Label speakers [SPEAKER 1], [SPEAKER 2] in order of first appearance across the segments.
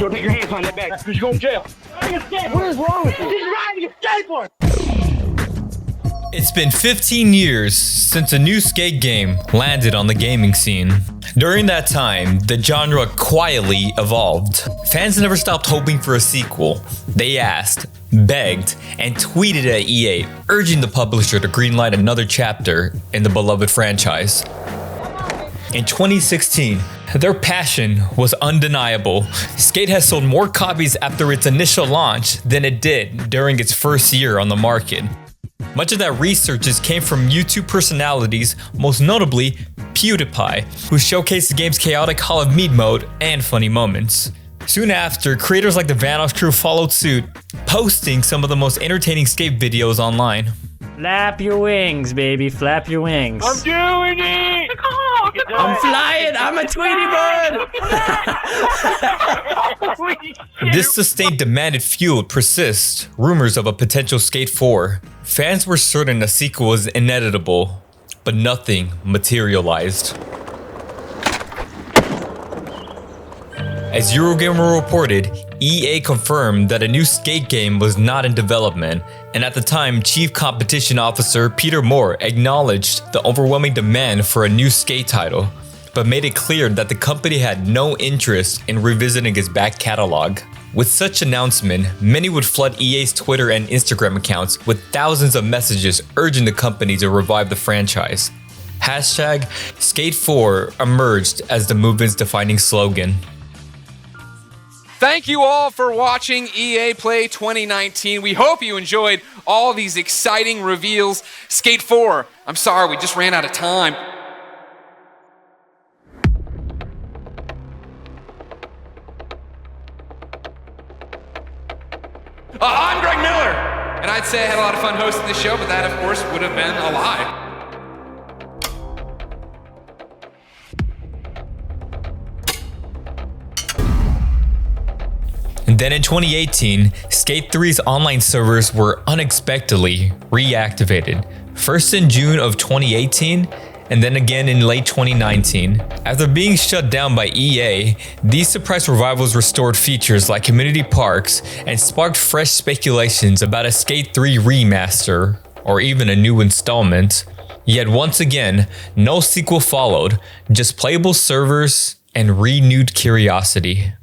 [SPEAKER 1] Don't take your hands on that bag because you're going to jail. What is wrong with you? He's riding a skateboard.
[SPEAKER 2] It's been 15 years since a new skate game landed on the gaming scene. During that time, the genre quietly evolved. Fans never stopped hoping for a sequel. They asked, begged, and tweeted at EA, urging the publisher to greenlight another chapter in the beloved franchise. In 2016, their passion was undeniable. Skate has sold more copies after its initial launch than it did during its first year on the market. Much of that research came from YouTube personalities, most notably PewDiePie, who showcased the game's chaotic Hall of Meat mode and funny moments. Soon after, creators like the Vanoss crew followed suit, posting some of the most entertaining skate videos online.
[SPEAKER 3] Flap your wings, baby, flap your wings.
[SPEAKER 1] I'm doing it!
[SPEAKER 3] I'm flying, I'm a Tweety bird!
[SPEAKER 2] This sustained demand it fueled persist rumors of a potential Skate 4. Fans were certain a sequel was inevitable, but nothing materialized. As Eurogamer reported, EA confirmed that a new skate game was not in development, and at the time, Chief Competition Officer Peter Moore acknowledged the overwhelming demand for a new skate title, but made it clear that the company had no interest in revisiting its back catalog. With such announcement, many would flood EA's Twitter and Instagram accounts with thousands of messages urging the company to revive the franchise. Hashtag Skate4 emerged as the movement's defining slogan.
[SPEAKER 4] Thank you all for watching EA Play 2019. We hope you enjoyed all these exciting reveals. Skate 4, I'm sorry, we just ran out of time. I'm Greg Miller, and I'd say I had a lot of fun hosting this show, but that, of course, would have been a lie.
[SPEAKER 2] Then in 2018, Skate 3's online servers were unexpectedly reactivated. First in June of 2018, and then again in late 2019. After being shut down by EA, these surprise revivals restored features like community parks and sparked fresh speculations about a Skate 3 remaster, or even a new installment. Yet once again, no sequel followed, just playable servers and renewed curiosity.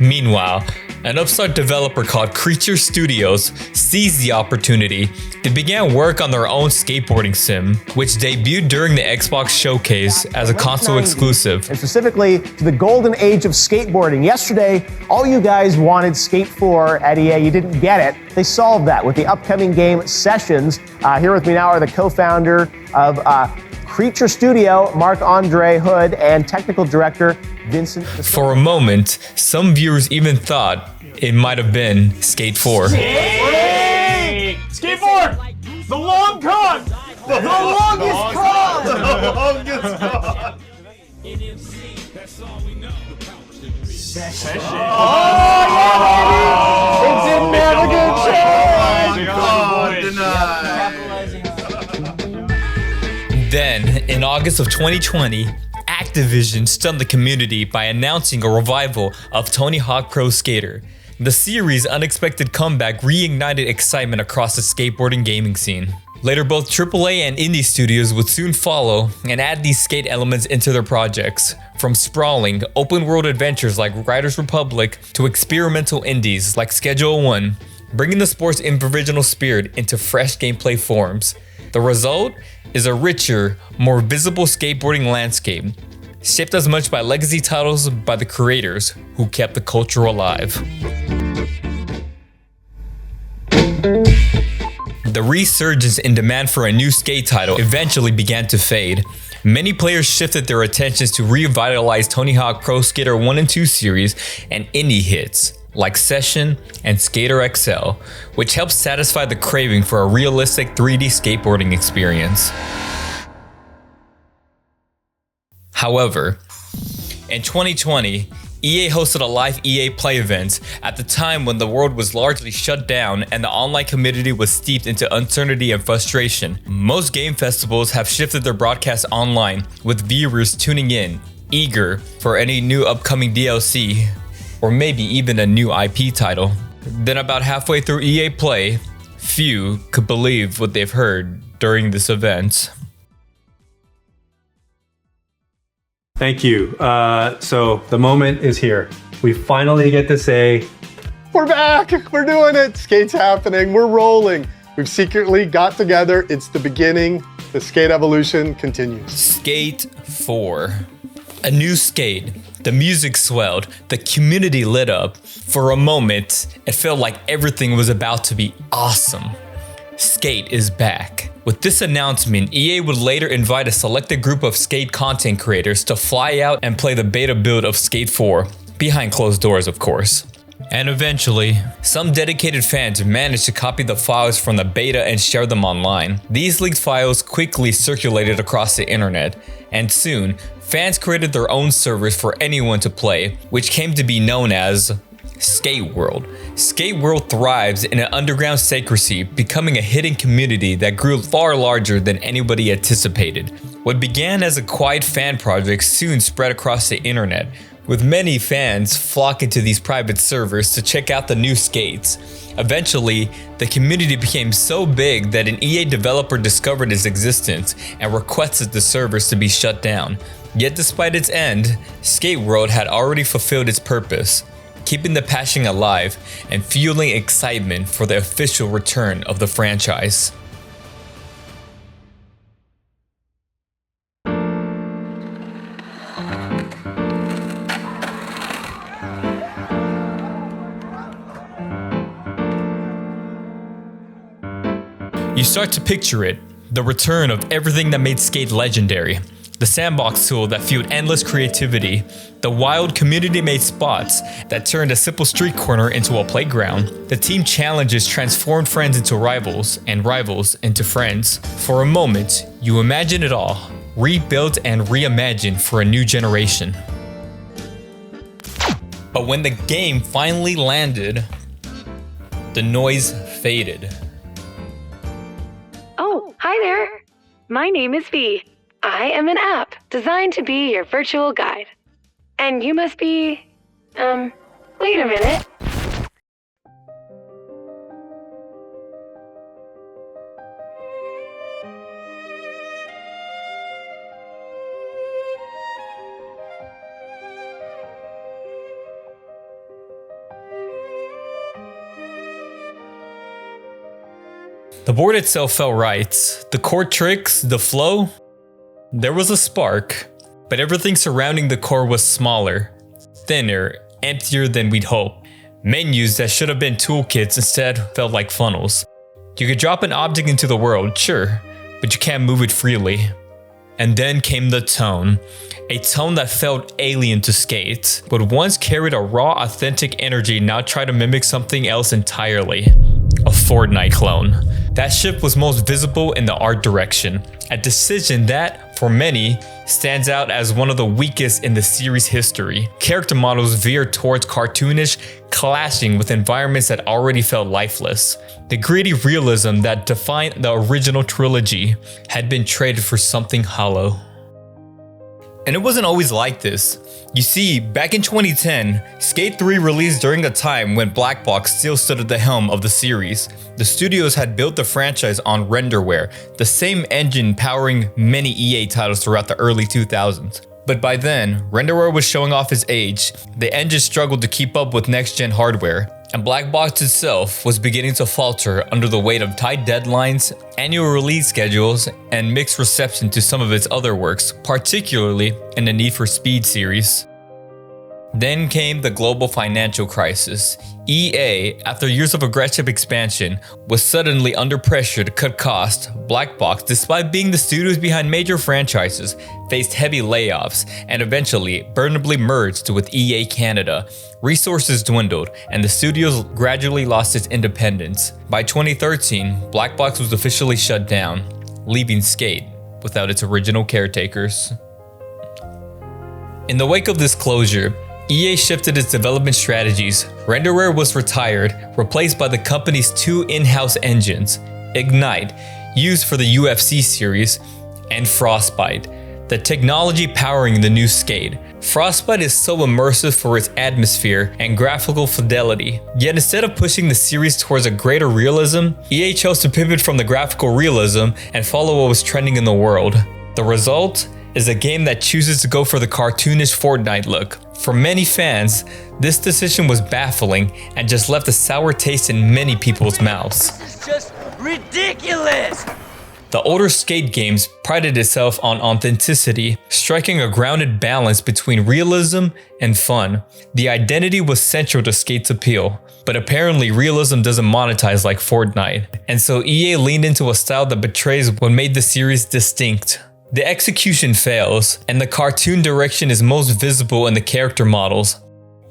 [SPEAKER 2] Meanwhile, an upstart developer called Creature Studios seized the opportunity. They began work on their own skateboarding sim, which debuted during the Xbox Showcase as a console exclusive.
[SPEAKER 5] And specifically to the golden age of skateboarding. Yesterday, all you guys wanted Skate 4 at EA. You didn't get it. They solved that with the upcoming game Sessions. Here with me now are the co-founder of Creature Studio, Marc-Andre Hood, and technical director Vincent.
[SPEAKER 2] For a moment, some viewers even thought it might have been Skate 4.
[SPEAKER 1] Hey! Skateboard! The long con! The longest con!
[SPEAKER 5] The longest con!
[SPEAKER 1] Session.
[SPEAKER 5] Oh, yeah, baby! It's in Navigation!
[SPEAKER 2] Then, in August of 2020, Activision stunned the community by announcing a revival of Tony Hawk Pro Skater. The series' unexpected comeback reignited excitement across the skateboarding gaming scene. Later, both AAA and indie studios would soon follow and add these skate elements into their projects, from sprawling, open-world adventures like Riders Republic to experimental indies like Schedule 1, bringing the sport's original spirit into fresh gameplay forms. The result is a richer, more visible skateboarding landscape, shaped as much by legacy titles by the creators who kept the culture alive. The resurgence in demand for a new skate title eventually began to fade. Many players shifted their attentions to revitalize Tony Hawk Pro Skater 1 and 2 series and indie hits like Session and Skater XL, which helped satisfy the craving for a realistic 3D skateboarding experience. However, in 2020, EA hosted a live EA Play event at the time when the world was largely shut down and the online community was steeped into uncertainty and frustration. Most game festivals have shifted their broadcasts online, with viewers tuning in, eager for any new upcoming DLC. or maybe even a new IP title. Then about halfway through EA Play, few could believe what they've heard during this event.
[SPEAKER 6] Thank you. So the moment is here. We finally get to say,
[SPEAKER 7] we're back. We're doing it. Skate's happening. We're rolling. We've secretly got together. It's the beginning. The skate evolution continues.
[SPEAKER 2] Skate 4. A new skate. The music swelled. The community lit up. For a moment, it felt like everything was about to be awesome. Skate is back. With this announcement, EA would later invite a selected group of Skate content creators to fly out and play the beta build of Skate 4, behind closed doors of course. And eventually, some dedicated fans managed to copy the files from the beta and share them online. These leaked files quickly circulated across the internet, and soon, fans created their own servers for anyone to play, which came to be known as Skate World. Skate World thrives in an underground secrecy, becoming a hidden community that grew far larger than anybody anticipated. What began as a quiet fan project soon spread across the internet, with many fans flocking to these private servers to check out the new skates. Eventually, the community became so big that an EA developer discovered its existence and requested the servers to be shut down. Yet despite its end, Skate World had already fulfilled its purpose, keeping the passion alive and fueling excitement for the official return of the franchise. You start to picture it, the return of everything that made skate legendary. The sandbox tool that fueled endless creativity, the wild community-made spots that turned a simple street corner into a playground, the team challenges transformed friends into rivals, and rivals into friends. For a moment, you imagine it all, rebuilt and reimagined for a new generation. But when the game finally landed, the noise faded.
[SPEAKER 8] Oh, hi there. My name is V. I am an app designed to be your virtual guide. And you must be, wait a minute.
[SPEAKER 2] The board itself felt right. The core tricks, the flow, there was a spark, but everything surrounding the core was smaller, thinner, emptier than we'd hoped. Menus that should have been toolkits instead felt like funnels. You could drop an object into the world, sure, but you can't move it freely. And then came the tone, a tone that felt alien to skate, but once carried a raw, authentic energy, now try to mimic something else entirely. A Fortnite clone. That shift was most visible in the art direction, a decision that, for many, stands out as one of the weakest in the series' history. Character models veered towards cartoonish, clashing with environments that already felt lifeless. The gritty realism that defined the original trilogy had been traded for something hollow. And it wasn't always like this. You see, back in 2010, Skate 3 released during a time when Black Box still stood at the helm of the series. The studios had built the franchise on renderware, the same engine powering many EA titles throughout the early 2000s. But by then, renderware was showing off its age, the engine struggled to keep up with next-gen hardware, and Black Box itself was beginning to falter under the weight of tight deadlines, annual release schedules, and mixed reception to some of its other works, particularly in the Need for Speed series. Then came the global financial crisis. EA, after years of aggressive expansion, was suddenly under pressure to cut costs. Black Box, despite being the studios behind major franchises, faced heavy layoffs and eventually burdenably merged with EA Canada. Resources dwindled and the studios gradually lost its independence. By 2013, Black Box was officially shut down, leaving Skate without its original caretakers. In the wake of this closure, EA shifted its development strategies. Renderware was retired, replaced by the company's two in-house engines, Ignite, used for the UFC series, and Frostbite, the technology powering the new Skate. Frostbite is so immersive for its atmosphere and graphical fidelity. Yet instead of pushing the series towards a greater realism, EA chose to pivot from the graphical realism and follow what was trending in the world. The result is a game that chooses to go for the cartoonish Fortnite look. For many fans, this decision was baffling and just left a sour taste in many people's mouths.
[SPEAKER 9] This is just ridiculous!
[SPEAKER 2] The older Skate games prided itself on authenticity, striking a grounded balance between realism and fun. The identity was central to Skate's appeal, but apparently realism doesn't monetize like Fortnite, and so EA leaned into a style that betrays what made the series distinct. The execution fails, and the cartoon direction is most visible in the character models.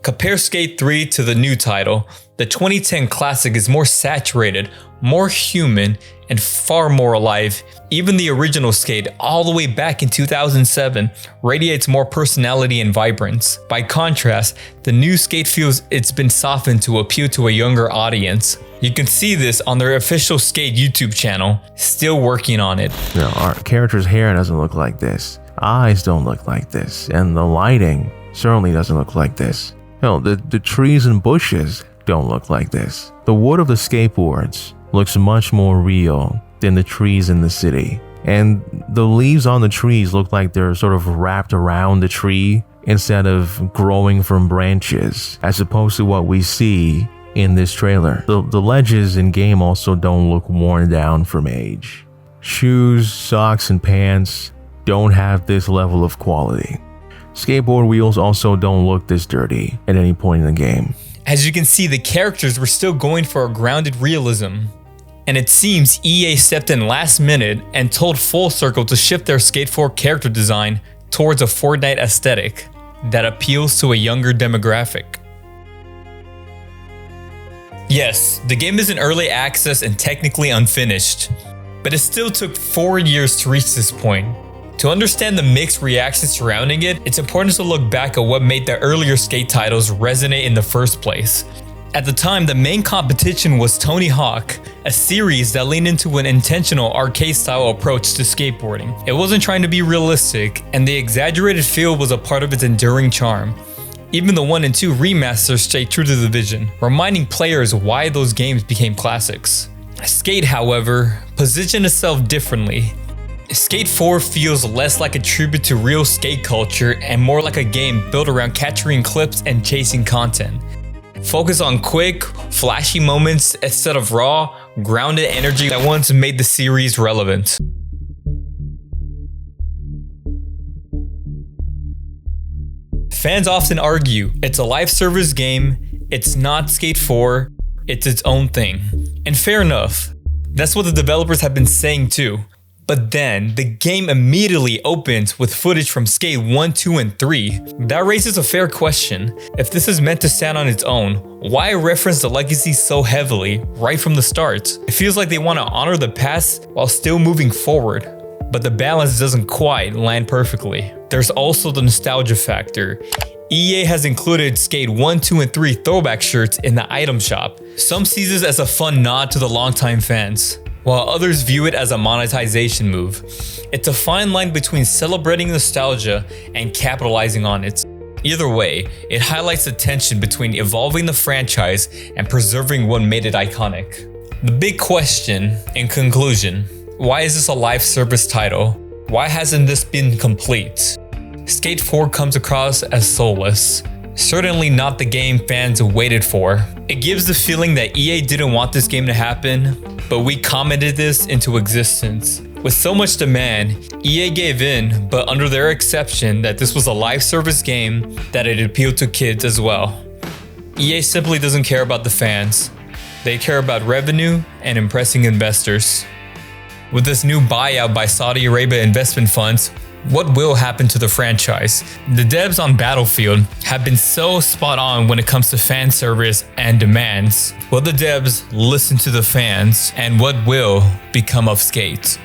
[SPEAKER 2] Compare Skate 3 to the new title. The 2010 classic is more saturated, more human, and far more alive. Even the original Skate, all the way back in 2007, radiates more personality and vibrance. By contrast, the new Skate feels it's been softened to appeal to a younger audience. You can see this on their official Skate YouTube channel, still working on it.
[SPEAKER 10] No, our character's hair doesn't look like this. Eyes don't look like this. And the lighting certainly doesn't look like this. Hell, the trees and bushes don't look like this. The wood of the skateboards looks much more real than the trees in the city. And the leaves on the trees look like they're sort of wrapped around the tree instead of growing from branches, as opposed to what we see in this trailer. The ledges in game also don't look worn down from age. Shoes, socks, and pants don't have this level of quality. Skateboard wheels also don't look this dirty at any point in the game.
[SPEAKER 2] As you can see, the characters were still going for a grounded realism. And it seems EA stepped in last minute and told Full Circle to shift their Skate 4 character design towards a Fortnite aesthetic that appeals to a younger demographic. Yes, the game is in early access and technically unfinished, but it still took 4 years to reach this point. To understand the mixed reactions surrounding it, it's important to look back at what made the earlier Skate titles resonate in the first place. At the time, the main competition was Tony Hawk, a series that leaned into an intentional arcade-style approach to skateboarding. It wasn't trying to be realistic, and the exaggerated feel was a part of its enduring charm. Even the 1 and 2 remasters stayed true to the vision, reminding players why those games became classics. Skate, however, positioned itself differently. Skate 4 feels less like a tribute to real skate culture and more like a game built around capturing clips and chasing content. Focus on quick, flashy moments instead of raw, grounded energy that once made the series relevant. Fans often argue it's a live service game, it's not Skate 4, it's its own thing. And fair enough, that's what the developers have been saying too. But then, the game immediately opens with footage from Skate 1, 2, and 3. That raises a fair question. If this is meant to stand on its own, why reference the legacy so heavily right from the start? It feels like they want to honor the past while still moving forward. But the balance doesn't quite land perfectly. There's also the nostalgia factor. EA has included Skate 1, 2, and 3 throwback shirts in the item shop. Some see this as a fun nod to the longtime fans, while others view it as a monetization move. It's a fine line between celebrating nostalgia and capitalizing on it. Either way, it highlights the tension between evolving the franchise and preserving what made it iconic. The big question, in conclusion, why is this a live service title? Why hasn't this been complete? Skate 4 comes across as soulless. Certainly not the game fans waited for. It gives the feeling that EA didn't want this game to happen, but we commented this into existence. With so much demand, EA gave in, but under their exception that this was a live service game that it appealed to kids as well. EA simply doesn't care about the fans. They care about revenue and impressing investors. With this new buyout by Saudi Arabia investment funds, what will happen to the franchise? The devs on Battlefield have been so spot on when it comes to fan service and demands. Will the devs listen to the fans, and what will become of Skate?